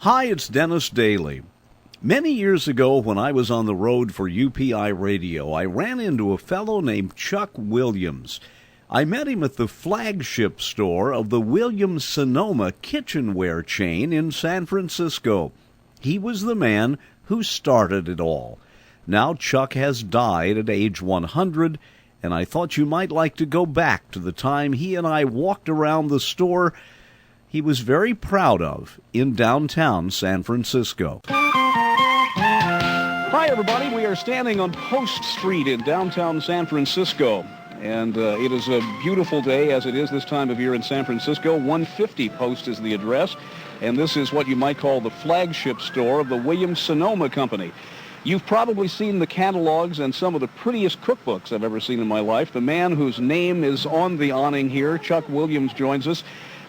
Hi, it's Dennis Daly. Many years ago, when I was on the road for UPI Radio, I ran into a fellow named Chuck Williams. I met him at the flagship store of the Williams-Sonoma kitchenware chain in San Francisco. He was the man who started it all. Now Chuck has died at age 100, and I thought you might like to go back to the time he and I walked around the store he was very proud of in downtown San Francisco. Hi, everybody. We are standing on Post Street in downtown San Francisco. And it is a beautiful day, as it is this time of year in San Francisco. 150 Post is the address. And this is what you might call the flagship store of the Williams-Sonoma Company. You've probably seen the catalogs and some of the prettiest cookbooks I've ever seen in my life. The man whose name is on the awning here, Chuck Williams, joins us.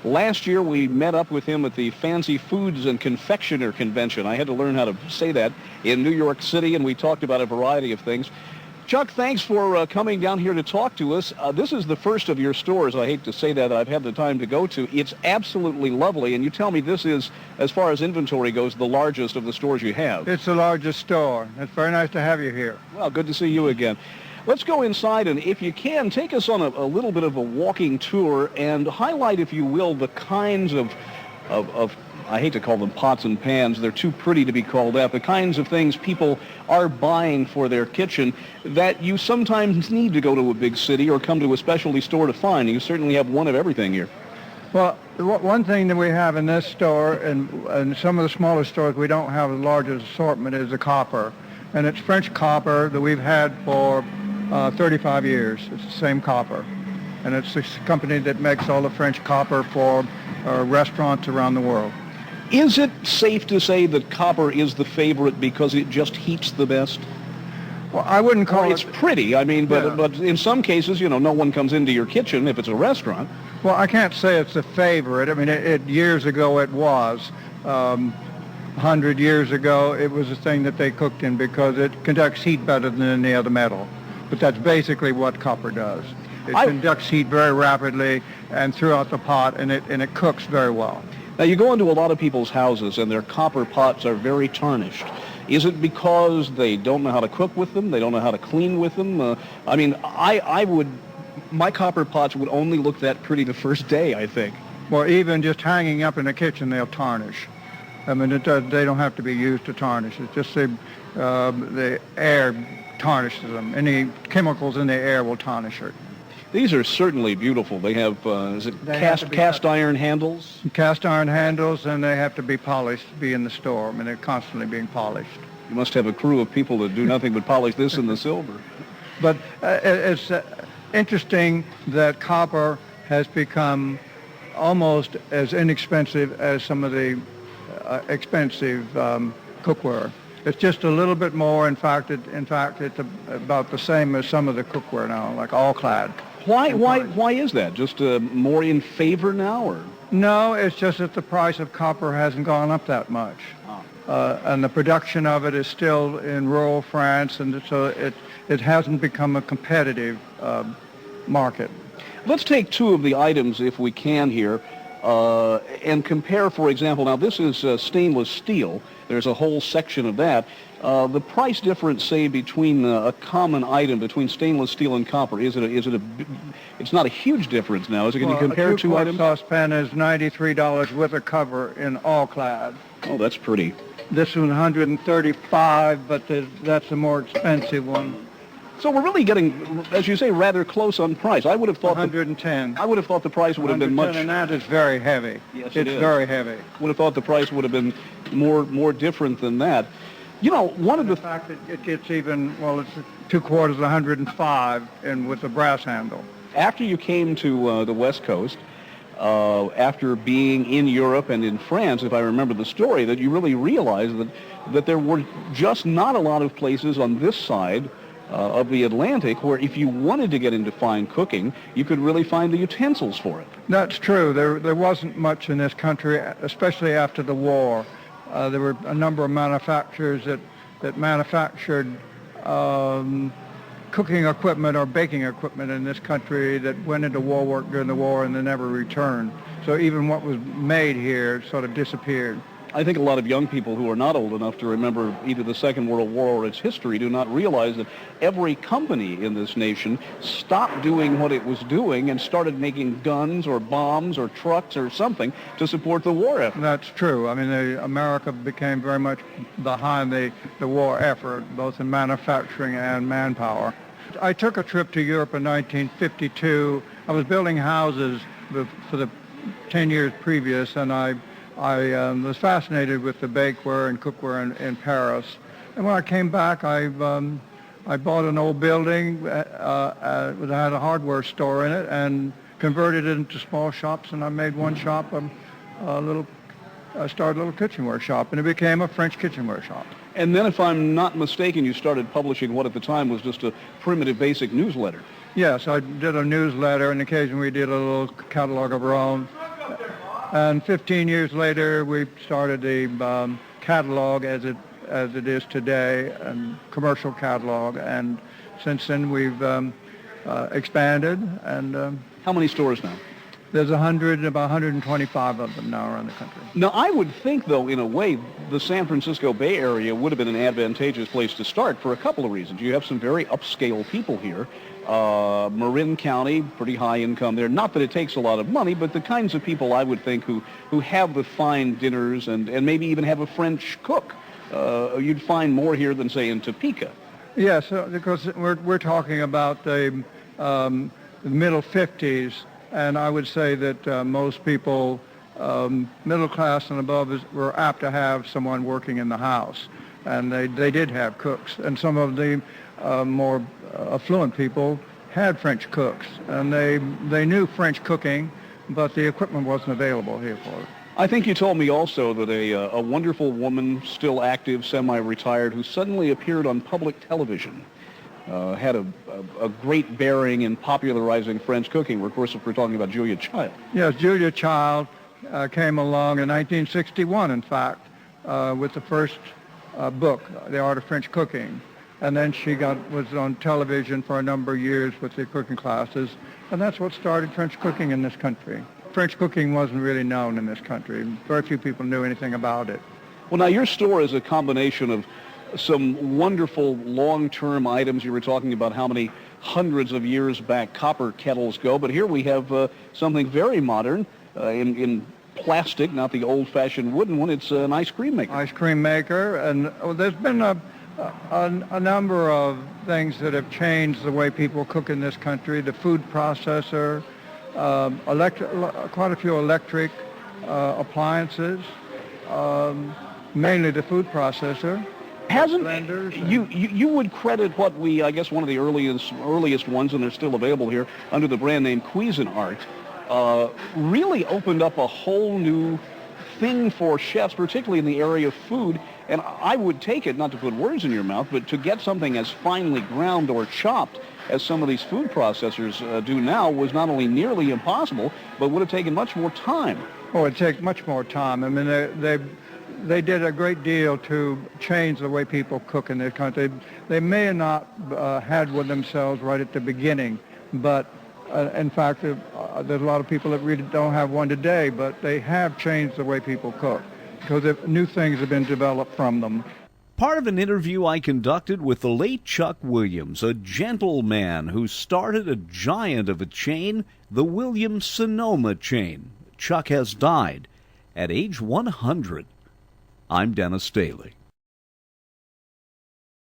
Last year, we met up with him at the Fancy Foods and Confectioner Convention. I had to learn how to say that in New York City, and we talked about a variety of things. Chuck, thanks for coming down here to talk to us. This is the first of your stores, I hate to say that I've had the time to go to. It's absolutely lovely, and you tell me this is, as far as inventory goes, the largest of the stores you have. It's the largest store. It's very nice to have you here. Well, good to see you again. Let's go inside, and if you can, take us on a little bit of a walking tour and highlight, if you will, the kinds of I hate to call them pots and pans. They're too pretty to be called that. The kinds of things people are buying for their kitchen that you sometimes need to go to a big city or come to a specialty store to find. You certainly have one of everything here. Well, one thing that we have in this store and some of the smaller stores we don't have the largest assortment is the copper. And it's French copper that we've had for 35 years. It's the same copper. And it's this company that makes all the French copper for restaurants around the world. Is it safe to say that copper is the favorite because it just heats the best? Well, I wouldn't call it... It's pretty, I mean, but in some cases, you know, no one comes into your kitchen if it's a restaurant. Well, I can't say it's a favorite. I mean, years ago it was. 100 years ago, it was a thing that they cooked in because it conducts heat better than any other metal. But that's basically what copper does. It conducts heat very rapidly and throughout the pot, and it cooks very well. Now, you go into a lot of people's houses, and their copper pots are very tarnished. Is it because they don't know how to cook with them? They don't know how to clean with them? I mean, my copper pots would only look that pretty the first day, I think. Well, even just hanging up in the kitchen, they'll tarnish. I mean, they don't have to be used to tarnish. It's just the air tarnishes them. Any chemicals in the air will tarnish it. These are certainly beautiful. They have, cast iron handles? Cast iron handles, and they have to be polished to be in the store. I mean, they're constantly being polished. You must have a crew of people that do nothing but polish this and the silver. But it's interesting that copper has become almost as inexpensive as some of the expensive cookware. It's just a little bit more. In fact, it's about the same as some of the cookware now, like All-Clad. Why is that? Just more in favor now, or? No, it's just that the price of copper hasn't gone up that much. And the production of it is still in rural France, and so it hasn't become a competitive market. Let's take two of the items, if we can, here, and compare, for example, now this is stainless steel. There's a whole section of that. The price difference, say, between a common item between stainless steel and copper, it's not a huge difference now, is it? Can you compare two items? A saucepan is $93 with a cover in All-Clad. Oh, that's pretty. This one's $135, but that's a more expensive one. So we're really getting, as you say, rather close on price. I would have thought $110. I would have thought the price would have been much. And that is very heavy. Yes, it's very heavy. Would have thought the price would have been more different than that. You know, one of the fact that it gets even, well, it's 2/4 $105, and with a brass handle. After you came to the West Coast, after being in Europe and in France, if I remember the story, that you really realized that there were just not a lot of places on this side of the Atlantic where if you wanted to get into fine cooking, you could really find the utensils for it. That's true. There wasn't much in this country, especially after the war. There were a number of manufacturers that manufactured cooking equipment or baking equipment in this country that went into war work during the war and then never returned. So even what was made here sort of disappeared. I think a lot of young people who are not old enough to remember either the Second World War or its history do not realize that every company in this nation stopped doing what it was doing and started making guns or bombs or trucks or something to support the war effort. That's true. I mean, America became very much behind the war effort, both in manufacturing and manpower. I took a trip to Europe in 1952. I was building houses for the 10 years previous, and I was fascinated with the bakeware and cookware in Paris. And when I came back, I bought an old building that had a hardware store in it and converted it into small shops, and I made one shop I started a little kitchenware shop, and it became a French kitchenware shop. And then, if I'm not mistaken, you started publishing what at the time was just a primitive basic newsletter. Yes, I did a newsletter, and occasionally we did a little catalog of our own. And 15 years later, we started the catalog as it is today, and commercial catalog. And since then, we've expanded. And how many stores now? There's about 125 of them now around the country. Now, I would think, though, in a way, the San Francisco Bay Area would have been an advantageous place to start for a couple of reasons. You have some very upscale people here. Marin County, pretty high income there. Not that it takes a lot of money, but the kinds of people I would think who have the fine dinners and maybe even have a French cook. You'd find more here than, say, in Topeka. Yes, because we're talking about the middle 50s. And I would say that most people, middle class and above, were apt to have someone working in the house. And they did have cooks. And some of the more affluent people had French cooks. And they knew French cooking, but the equipment wasn't available here for it. I think you told me also that a wonderful woman, still active, semi-retired, who suddenly appeared on public television, had a great bearing in popularizing French cooking. Of course, if we're talking about Julia Child. Yes, Julia Child came along in 1961, in fact, with the first book, The Art of French Cooking. And then she was on television for a number of years with the cooking classes, and that's what started French cooking in this country. French cooking wasn't really known in this country. Very few people knew anything about it. Well, now your store is a combination of some wonderful long-term items. You were talking about how many hundreds of years back copper kettles go, but here we have something very modern in plastic, not the old-fashioned wooden one. It's an ice cream maker. Ice cream maker, and there's been a number of things that have changed the way people cook in this country. The food processor, quite a few electric appliances, mainly the food processor. Hasn't you would credit what I guess one of the earliest ones, and they're still available here under the brand name Cuisinart, really opened up a whole new thing for chefs, particularly in the area of food. And I would take it, not to put words in your mouth, but to get something as finely ground or chopped as some of these food processors do now was not only nearly impossible, but would have taken much more time. Oh, it'd take much more time. I mean, they did a great deal to change the way people cook in this country. They may have not had one themselves right at the beginning, but in fact, there's a lot of people that really don't have one today, but they have changed the way people cook because new things have been developed from them. Part of an interview I conducted with the late Chuck Williams, a gentleman who started a giant of a chain, the Williams-Sonoma chain. Chuck has died at age 100. I'm Dennis Staley.